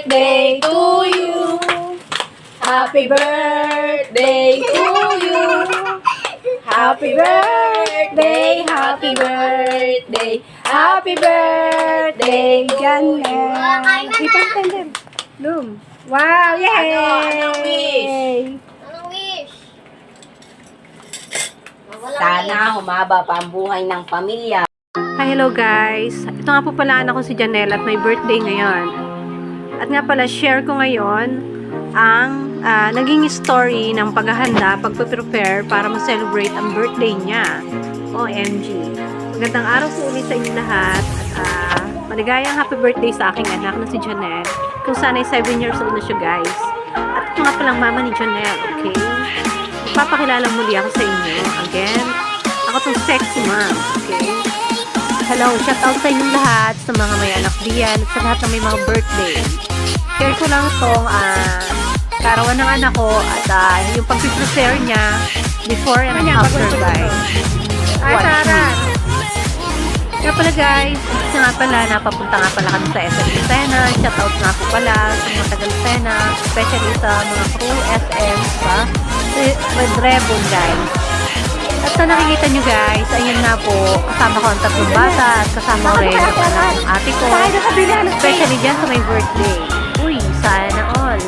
birthday to you. Happy birthday to you. Happy birthday, happy birthday, happy birthday, Janelle. Ipagtandem. Bloom. Wow, yay! Anong wish? Anong wish? Sana humaba pa ang buhay ng pamilya. Hi, hello guys. Ito nga po pala anak ko si Janelle at may birthday ngayon. At nga pala, share ko ngayon ang naging story ng paghahanda, pagpe-prepare para ma-celebrate ang birthday niya. OMG. Magandang araw po ulit sa inyo lahat. At maligayang happy birthday sa aking anak na si Janelle. Kung sana'y 7 years old na siya, guys. At ito nga palang mama ni Janelle, okay? Ipapakilala muli ako sa inyo. Again, ako tong sexy mom, okay? Hello, shout out sa inyong lahat, sa mga may anak diyan, at sa lahat ng may mga birthday. Share ko lang itong karawan ng anak ko at yung pag-prepare niya before and after, guys. Ay, Sarah! Kaya pala guys, isa nga pala, napapunta nga pala kami sa SM Lucena. Shout out nga po pala sa mga taga Lucena, especially sa mga crew SM pa, with Rebon, guys. At sa nakikita nyo guys, ayun na po, kasama ko ang tatlong bata at kasama ko rin ang anak ng ate ko. Especially dyan sa my birthday. Uy, sana all.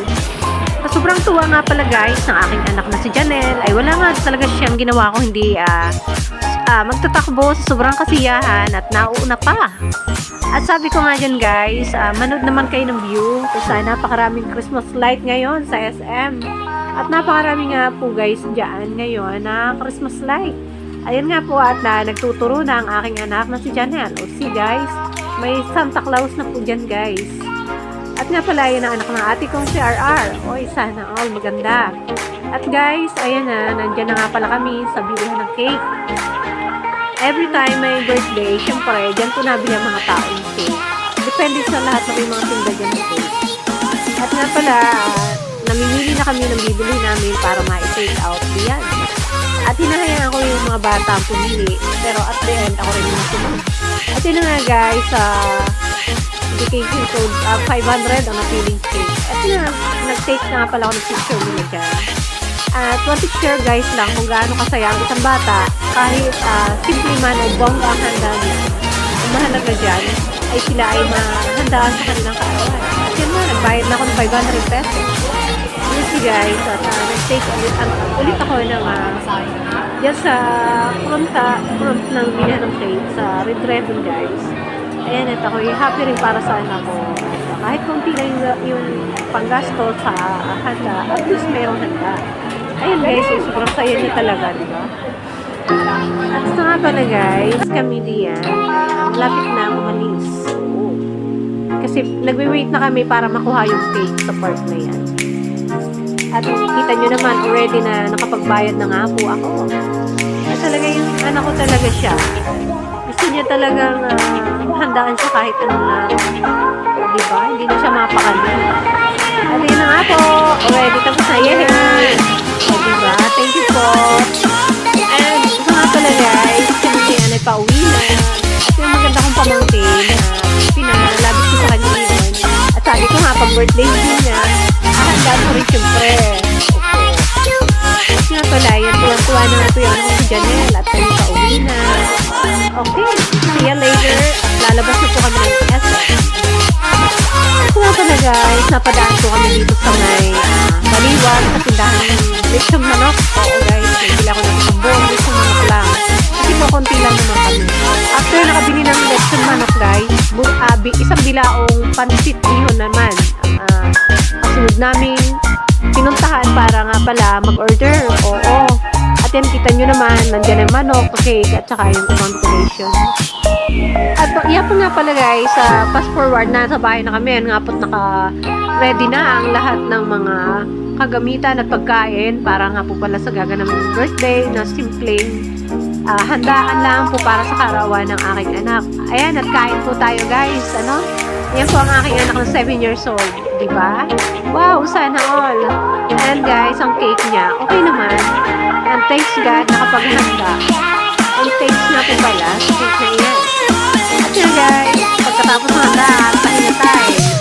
At sobrang tuwa nga pala guys ng aking anak na si Janelle. Ay wala nga talaga siyang ginawa ko, hindi magtatakbo sa sobrang kasiyahan at nauuna pa. At sabi ko nga dyan guys, manood naman kayo ng view. Kasi napakaraming Christmas light ngayon sa SM. At napakarami nga po guys dyan ngayon na Christmas light. Ayun nga po at nagtuturo na ang aking anak na si Janelle. O see guys, may Santa Claus na po dyan guys. At nga pala yun ang anak ng ate kong si RR. Oy, sana all maganda. At guys, ayan na, nandyan na nga pala kami sa bilihan ng cake. Every time may birthday, syempre, dyan po nabili ang mga tao yung cake. Depende sa lahat na may mga tinda dyan ng cake. At nga pala, namimili na kami ng bibili namin para ma-take out diyan. At hinahayaan ko yung mga bata ang pumili. Pero at the end, ako rin yung sumunod. At yun na nga guys, education code 500 ang napiling cake. At yun na, nag-take na nga pala ako ng picture nila dyan. At want to share guys lang kung gaano kasaya ang isang bata kahit simple man o bongga ang handa niya. Ang mahalaga dyan ay sila ay mahandaan sa kanilang kaarawan. At yun na, nagbayad na ako ng 500 pesos. Yes guys, at nag-take ulit ako ng dyan sa front ng bilihan ng cake sa Red Dragon guys. Ayan, at ako happy rin para sa anak ko. Kahit konti lang yung panggasto sa handa, at least mayroong handa. Ayan guys, sobrang saya niya talaga, di ba? At sa nga pala guys, kami diyan, lapit na umalis. Oo. Kasi nagwe-wait na kami para makuha yung cake sa part na yan. At kita nyo naman, already na nakapagbayad na nga po ako. At talaga yung anak ko talaga siya. Gusto niya talagang handaan siya kahit ano lang. Diba? Hindi na siya mapakali. At yun na nga po. Already tapos na yan. O diba? Thank you po. And ito nga pala guys, kasi yan ay pauwi na. At yung maganda kong pamangkin na pinalabit ko sa kanya yun. At sabi ko nga, pag birthday din niya, handaan ko rin syempre. At nga pala, yan tuwa na nga ito yung si Janelle at kami pauwi na. Okay, see you later. At lalabas na po kami ng SM. Ito nga pala guys, napadaan po kami dito sa may Baliwag sa tindahan ng lechong manok. Oo guys, nabila ko ng isang buong lechong manok lang. Kasi po konti lang naman kami. After nakabili ng lechong manok guys, isang bilaong pansit ihon naman kasunod namin pinuntahan para nga pala mag-order. Oo. At yan, kita nyo naman, nandyan ang manok, cake, at saka yung confirmation. At yan po nga pala guys, fast forward na sa bahay na kami. Nga po't naka-ready na ang lahat ng mga kagamitan at pagkain para nga po pala sa gaganaping birthday na simpleng handaan lang po para sa karawan ng aking anak. Ayan, at kain po tayo guys. Ano? Yan po ang aking anak na 7 years old. Diba? Wow, sana all. And guys, ang cake niya, okay naman. And thanks God, nakapaghanda. And thanks nga po pala sa cake na yan. At yun guys, pagkatapos ng handa, pahinga tayo.